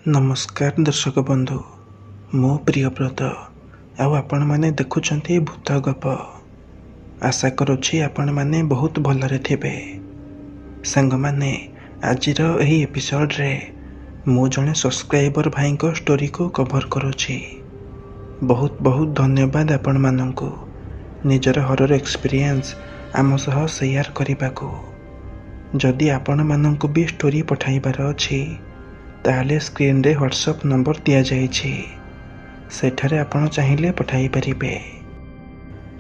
नमस्कार दर्शक बंधु मो प्रियव्रत आपण मैंने देखुंत भूत गप। आशा करुच्ची आपण मैंने बहुत भलरे थे। सांग मैंने आज एपिसोड रे मु जड़े सब्सक्राइबर भाई को स्टोरी को कवर करुच्ची। बहुत बहुत धन्यवाद आपण माननकु निजर हरर एक्सपीरियंस आम सह शेयर करने को। जदि आपण माननकु भी स्टोरी पठाइबार अछि ताहले स्क्रीन रे व्हाट्सएप नंबर दिया जाइछि, सेठारे आपण चाहिए पठाई परिबे।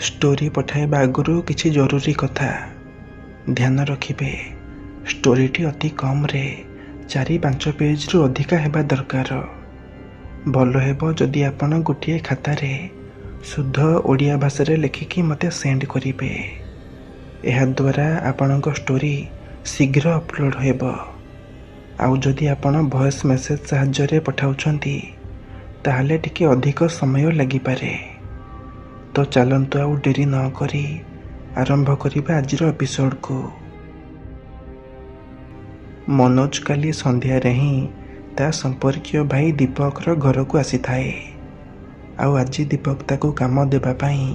स्टोरी पठाइबा आगुरु किछि जरूरी कथा ध्यान रखिबे। स्टोरीटी अति कम रे 4-5 पेज रु अधिका हेबा दरकार। भल हेबो जदि आपण गोटे खाता रे शुद्ध ओडिया भाषा रे लिखिकी मते सेंड करिबे। एहा द्वारा आपणक स्टोरी शीघ्र अपलोड हेबो। आउ जदि आपण वॉइस मेसेज साहाय्य पठाउछंती ताहले टिके अधिक समय लगी पारे। तो चलंतु आउ देरी न करी आरंभ करिबा आजिर एपिसोड को। मनोज काली संध्या रे ही ता संपर्कीय भाई दीपक रो घर को आसी थाए। आउ आज दीपक ताको काम देबा पई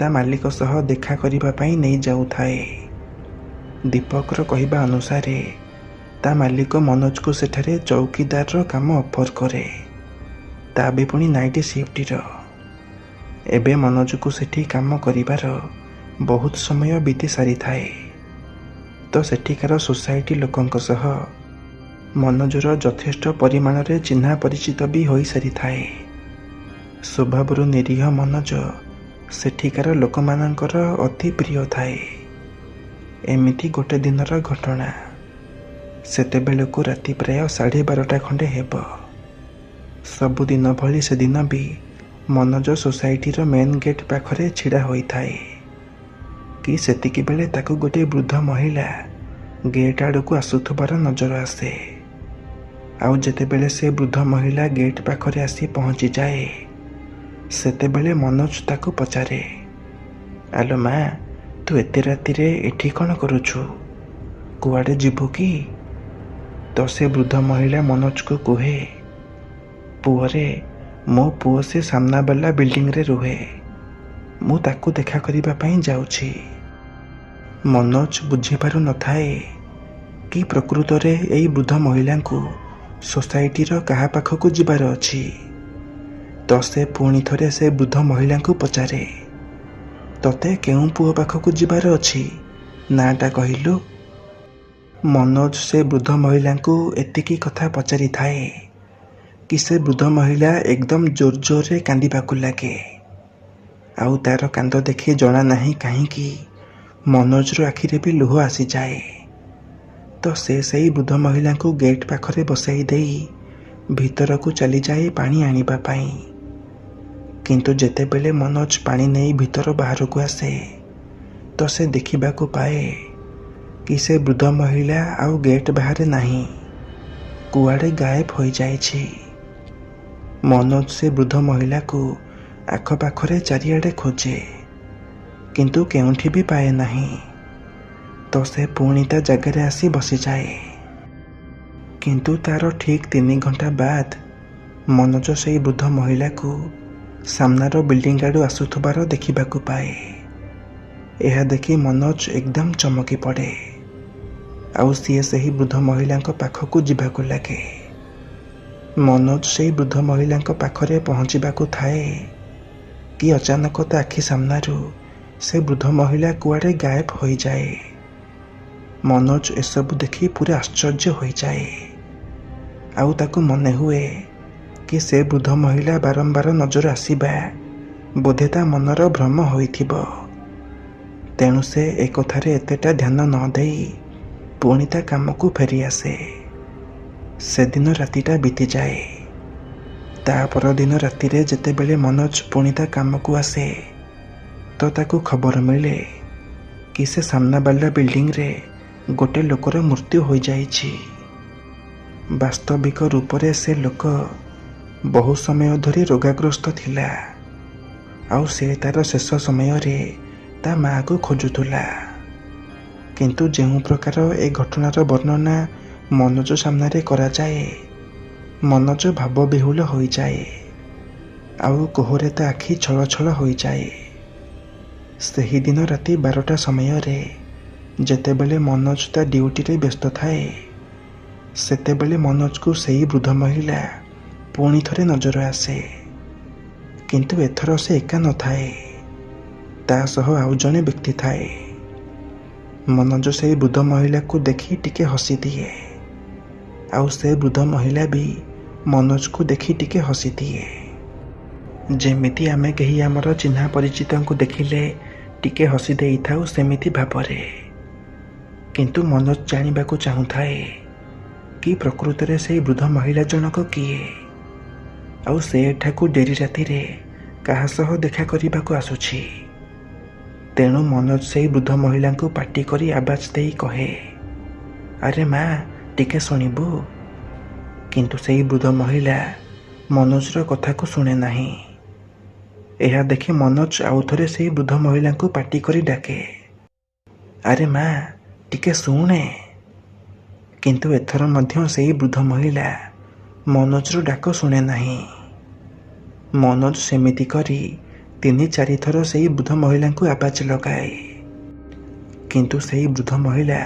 ता मालिक सह देखा करिबा पई नै जाउ थाए। दीपक रो कहिबा अनुसार ता मालिक मनोज को सेठारे चौकीदार रो काम ऑफर करे, ता भी पुणी नाइट शिफ्ट रो। एबे मनोज को सेठी काम करिबार बहुत समय बीती सारी थाए। तो सेठिकार सोसाइटी लोकंक सह मनोजर यथेष्ट परिमाण रे चिन्हा परिचित भी होई सारी थाए। स्वभावरु निरीह मनोज सेठिकार लोकमानंकर अति प्रिय थाए। एमिति गोटे दिनर घटना। सेतेबेलकु राति प्राय 12:30 खंडे हेब। सबुदिन भली से दिन भी मनोज सोसाइटीर मेन गेट पाखरे छिड़ा होई थाए कि सेतिकी बेले ताकु गोटे वृद्ध महिला गेट आड़ को आसुथबार नजर आसे। आउ जेतेबेले से वृद्ध महिला गेट पाखरे आसी पहुंची जाए सेतेबेले मनोज ताकु पचारे, आलो माँ तू एते राति रे एठी कौन करुछु, कुआडे जीवु कि? तो से वृद्ध महिला मनोज को कहे, पुअरे मो पुओ से सामना वाला बिल्डिंग रे रुहे, मु ताकु देखा करिबा पई जाउछि। मनोज बुझी पारु न थाए कि प्रकृत रे एई वृद्ध महिला को सोसाइटी रो कहा पाख को जिबार अछि। तो से पुणी थरे से वृद्ध महिला को पचारे, तते केउ पुओ पाख को जिबार अछि, नाटा कहिलु? मनोज से वृद्ध महिला को एतिकी कथा पचारि थाए कि से वृद्ध महिला एकदम जोर जोर रे कांदिबाकु लागे। आउ तार कांद देखि जना नाही काहींकि मनोज रो आखि रे भी लुह आसी जाए। तो से सही वृद्ध महिला को गेट पाखरे बसाई देई भीतर को चली जाए पानी आनिबा पाई। किंतु जेते बेले मनोज पानी नहीं भीतर बाहर को आसे तो से देखिबाकु पाए कि से वृद्ध महिला आउ गेट बाहर नहीं, कुआडे गायब हो जाइछि। मनोज से वृद्ध महिला को आखपाखरे चारिआडे खोजे किंतु केउठी भी पाए नहीं। तो से पुणी ता जगह आसी बसी जाए। किंतु तार ठीक 3 घंटा बाद मनोज से वृद्ध महिला को सामनार बिल्डिंग आड़ू आसुथबार देखिबाकु पाए। यह देखि मनोज एकदम चमकी पड़े। आउ सीए सही वृद्ध महिला पाखकू जिबाकु लागे। मनोज से वृद्ध महिला पाखरे पहुँचबाकू थाए कि अचानक ता आखि सामनारू से वृद्ध महिला कुआडे गायब हो जाए। मनोज एसबु देखि पूरा आश्चर्य हो जाए। आउ ताकू मने हुए कि से वृद्ध महिला बारंबार नजर आसीबा बोधे ता मनर भ्रम होइथिबो। तेणु से एक कथारे एतेटा ध्यान न देई पुणी ता काम को फेरी आसे। से दिन रातिटा बीती जाए। ता पर दिन राति रे जेतेबेले मनोज पुणी ता काम को आसे तो ताकू खबर मिले कि से सामना वाला बिल्डिंग रे गोटे लोकर मृत्यु हो जाइछि। वास्तविक रूप रे से लोक बहु समय धरी रोगाग्रस्त थिला। आउ से तार शेष समय रे ता माँ को खोजुथुला। किंतु जेउ प्रकार ए घटनार वर्णना मनोज सामने करा जाए ମନୋଜ ଭାବ ବିହୁଳ ହୋଇଯାଏ ଆଉ କୋହରେ ତା ଆଖି ଛଳ ଛଳ ହୋଇଯାଏ। ସେହିଦିନ ରାତି 12ଟା ସମୟରେ ଯେତେବେଳେ ମନୋଜ ତା ଡ୍ୟୁଟିରେ ବ୍ୟସ୍ତ ଥାଏ, ସେତେବେଳେ ମନୋଜକୁ ସେହି ବୃଦ୍ଧ ମହିଳା ପୁଣି ଥରେ ନଜର ଆସେ। କିନ୍ତୁ ଏଥର ସେ ଏକା ନଥାଏ, ତା ସହ ଆଉ ଜଣେ ବ୍ୟକ୍ତି ଥାଏ। ମନୋଜ ସେହି ବୃଦ୍ଧ ମହିଳାକୁ ଦେଖି ଟିକେ ହସିଦିଏ ଆଉ ସେ ବୃଦ୍ଧ ମହିଳା ବି ମନୋଜକୁ ଦେଖି ଟିକେ ହସିଦିଏ। ଯେମିତି ଆମେ କେହି ଆମର ଚିହ୍ନା ପରିଚିତଙ୍କୁ ଦେଖିଲେ ଟିକେ ହସି ଦେଇଥାଉ, ସେମିତି ଭାବରେ। କିନ୍ତୁ ମନୋଜ ଜାଣିବାକୁ ଚାହୁଁଥାଏ କି ପ୍ରକୃତରେ ସେହି ବୃଦ୍ଧ ମହିଳା ଜଣକ କିଏ, ଆଉ ସେ ଏଠାକୁ ଡେରି ରାତିରେ କାହା ସହ ଦେଖା କରିବାକୁ ଆସୁଛି। ତେଣୁ ମନୋଜ ସେହି ବୃଦ୍ଧ ମହିଳାଙ୍କୁ ପାଟି କରି ଆବାଜ ଦେଇ କହେ, ଆରେ ମା, ଟିକେ ଶୁଣିବୁ। କିନ୍ତୁ ସେହି ବୃଦ୍ଧ ମହିଳା ମନୋଜର କଥାକୁ ଶୁଣେ ନାହିଁ। ଏହା ଦେଖି ମନୋଜ ଆଉ ଥରେ ସେହି ବୃଦ୍ଧ ମହିଳାଙ୍କୁ ପାଟି କରି ଡାକେ, ଆରେ ମା, ଟିକେ ଶୁଣେ। କିନ୍ତୁ ଏଥର ମଧ୍ୟ ସେହି ବୃଦ୍ଧ ମହିଳା ମନୋଜର ଡାକ ଶୁଣେ ନାହିଁ। ମନୋଜ ସେମିତି କରି 3-4 ଥର ସେହି ବୃଦ୍ଧ ମହିଳାଙ୍କୁ ଆବାଜ ଲଗାଏ, କିନ୍ତୁ ସେହି ବୃଦ୍ଧ ମହିଳା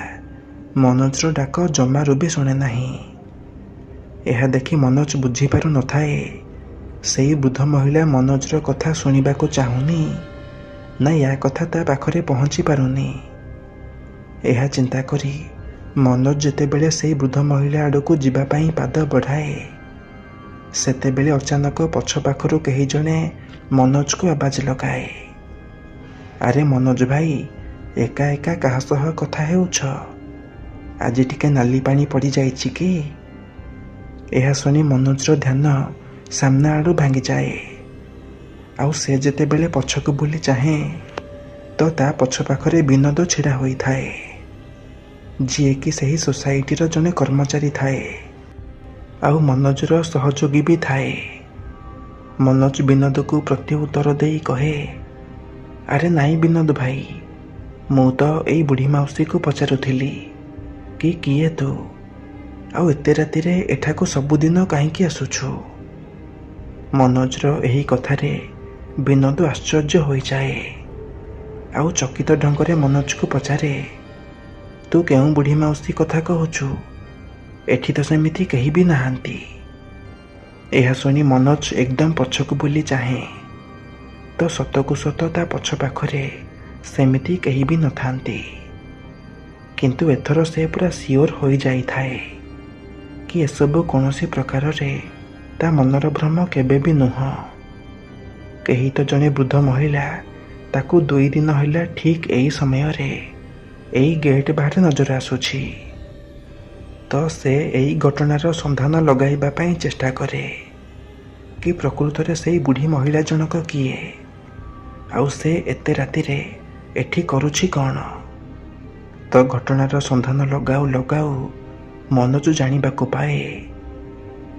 ମନୋଜର ଡାକ ଜମାରୁ ବି ଶୁଣେ ନାହିଁ। ଏହା ଦେଖି ମନୋଜ ବୁଝିପାରୁ ନଥାଏ ସେହି ବୃଦ୍ଧ ମହିଳା ମନୋଜର କଥା ଶୁଣିବାକୁ ଚାହୁଁନି ନା ୟା କଥା ତା ପାଖରେ ପହଞ୍ଚି ପାରୁନି। ଏହା ଚିନ୍ତା କରି ମନୋଜ ଯେତେବେଳେ ସେହି ବୃଦ୍ଧ ମହିଳା ଆଡ଼କୁ ଯିବା ପାଇଁ ପାଦ ବଢ଼ାଏ, ସେତେବେଳେ ଅଚାନକ ପଛ ପାଖରୁ କେହି ଜଣେ ମନୋଜକୁ ଆବାଜ ଲଗାଏ, ଆରେ ମନୋଜ ଭାଇ, ଏକା ଏକା କାହା ସହ କଥା ହେଉଛ? ଆଜି ଟିକେ ନାଲି ପାଣି ପଡ଼ିଯାଇଛି କି? ଏହା ଶୁଣି ମନୋଜର ଧ୍ୟାନ ସାମ୍ନା ଆଡ଼ୁ ଭାଙ୍ଗିଯାଏ ଆଉ ସେ ଯେତେବେଳେ ପଛକୁ ବୁଲି ଚାହେଁ ତ ତା ପଛ ପାଖରେ ବିନୋଦ ଛିଡ଼ା ହୋଇଥାଏ, ଯିଏକି ସେହି ସୋସାଇଟିର ଜଣେ କର୍ମଚାରୀ ଥାଏ ଆଉ ମନୋଜର ସହଯୋଗୀ ବି ଥାଏ। ମନୋଜ ବିନୋଦକୁ ପ୍ରତ୍ୟୁତ୍ତର ଦେଇ କହେ, ଆରେ ନାଇଁ ବିନୋଦ ଭାଇ, ମୁଁ ତ ଏଇ ବୁଢ଼ୀ ମାଉସୀକୁ ପଚାରୁଥିଲି କି କିଏ ତୁ, ଆଉ ଏତେ ରାତିରେ ଏଠାକୁ ସବୁଦିନ କାହିଁକି ଆସୁଛୁ? ମନୋଜର ଏହି କଥାରେ ବିନୋଦ ଆଶ୍ଚର୍ଯ୍ୟ ହୋଇଯାଏ ଆଉ ଚକିତ ଢଙ୍ଗରେ ମନୋଜକୁ ପଚାରେ, ତୁ କେଉଁ ବୁଢ଼ୀ ମାଉସୀ କଥା କହୁଛୁ? ଏଠି ତ ସେମିତି କେହି ବି ନାହାନ୍ତି। ଏହା ଶୁଣି ମନୋଜ ଏକଦମ ପଛକୁ ବୁଲି ଚାହେଁ ତ ସତକୁ ସତ ତା ପଛ ପାଖରେ ସେମିତି କେହି ବି ନଥାନ୍ତି। କିନ୍ତୁ ଏଥର ସେ ପୁରା ସିଓର ହୋଇଯାଇଥାଏ କି ଏସବୁ କୌଣସି ପ୍ରକାରରେ ତା ମନର ଭ୍ରମ କେବେ ବି ନୁହଁ। କେହି ତ ଜଣେ ବୃଦ୍ଧ ମହିଳା ତାକୁ 2 ଦିନ ହେଲା ଠିକ୍ ଏହି ସମୟରେ ଏଇ ଗେଟ୍ ବାହାରେ ନଜର ଆସୁଛି। ତ ସେ ଏହି ଘଟଣାର ସନ୍ଧାନ ଲଗାଇବା ପାଇଁ ଚେଷ୍ଟା କରେ କି ପ୍ରକୃତରେ ସେହି ବୁଢ଼ୀ ମହିଳା ଜଣକ କିଏ, ଆଉ ସେ ଏତେ ରାତିରେ ଏଠି କରୁଛି କ'ଣ। ତ ଘଟଣାର ସନ୍ଧାନ ଲଗାଉ ଲଗାଉ ମନୋଜ ଜାଣିବାକୁ ପାଏ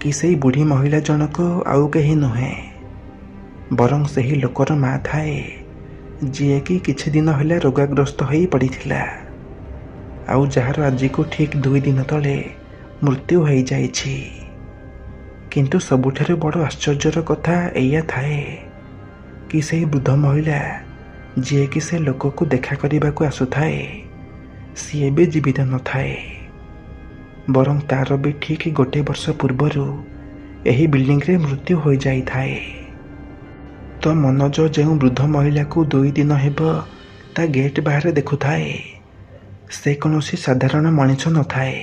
କି ସେହି ବୁଢ଼ୀ ମହିଳା ଜଣକ ଆଉ କେହି ନୁହେଁ, ବରଂ ସେହି ଲୋକର ମା ଥାଏ, ଯିଏକି କିଛି ଦିନ ହେଲା ରୋଗାଗ୍ରସ୍ତ ହୋଇ ପଡ଼ିଥିଲା ଆଉ ଯାହାର ଆଜିକୁ ଠିକ୍ 2 ଦିନ ତଳେ ମୃତ୍ୟୁ ହୋଇଯାଇଛି। କିନ୍ତୁ ସବୁଠାରୁ ବଡ଼ ଆଶ୍ଚର୍ଯ୍ୟର କଥା ଏଇଆ ଥାଏ କି ସେହି ବୃଦ୍ଧ ମହିଳା ଯିଏକି ସେ ଲୋକକୁ ଦେଖା କରିବାକୁ ଆସୁଥାଏ, ସିଏ ବି ଜୀବିତ ନଥାଏ, ବରଂ ତାର ବି ଠିକ୍ 1 ବର୍ଷ ପୂର୍ବରୁ ଏହି ବିଲ୍ଡିଂରେ ମୃତ୍ୟୁ ହୋଇଯାଇଥାଏ। ତ ମନୋଜ ଯେଉଁ ବୃଦ୍ଧ ମହିଳାକୁ 2 ଦିନ ହେବ ତା ଗେଟ୍ ବାହାରେ ଦେଖୁଥାଏ, ସେ କୌଣସି ସାଧାରଣ ମଣିଷ ନଥାଏ,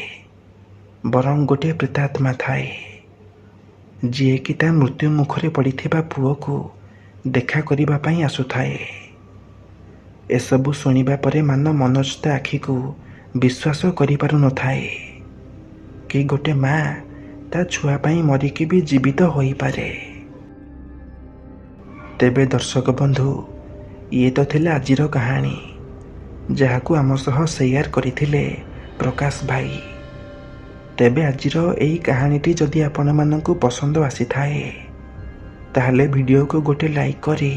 ବରଂ ଗୋଟିଏ ପ୍ରେତାତ୍ମା ଥାଏ, ଯିଏକି ତା ମୃତ୍ୟୁ ମୁଖରେ ପଡ଼ିଥିବା ପୁଅକୁ ଦେଖା କରିବା ପାଇଁ ଆସୁଥାଏ। ଏସବୁ ଶୁଣିବା ପରେ ମନୋଜ ତା ଆଖିକୁ ବିଶ୍ୱାସ କରିପାରୁନଥାଏ କି ଗୋଟେ ମା ତା ଛୁଆ ପାଇଁ ମରିକି ବି ଜୀବିତ ହୋଇପାରେ। ତେବେ ଦର୍ଶକ ବନ୍ଧୁ, ଇଏ ତ ଥିଲା ଆଜିର କାହାଣୀ, ଯାହାକୁ ଆମ ସହ ସେୟାର କରିଥିଲେ ପ୍ରକାଶ ଭାଇ। ତେବେ ଆଜିର ଏହି କାହାଣୀଟି ଯଦି ଆପଣମାନଙ୍କୁ ପସନ୍ଦ ଆସିଥାଏ, ତାହେଲେ ଭିଡ଼ିଓକୁ ଗୋଟେ ଲାଇକ୍ କରି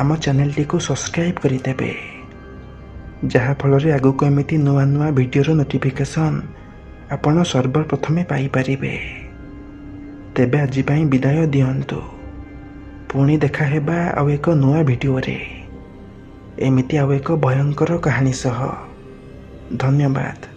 ଆମ ଚ୍ୟାନେଲଟିକୁ ସବସ୍କ୍ରାଇବ୍ କରିଦେବେ, ଯାହାଫଳରେ ଆଗକୁ ଏମିତି ନୂଆ ନୂଆ ଭିଡ଼ିଓର ନୋଟିଫିକେସନ୍ ଆପଣ ସର୍ବପ୍ରଥମେ ପାଇପାରିବେ। ତେବେ ଆଜି ପାଇଁ ବିଦାୟ ଦିଅନ୍ତୁ। ପୁଣି ଦେଖା ହେବା ଆଉ ଏକ ନୂଆ ଭିଡ଼ିଓରେ ଏମିତି ଆଉ ଏକ ଭୟଙ୍କର କାହାଣୀ ସହ। ଧନ୍ୟବାଦ।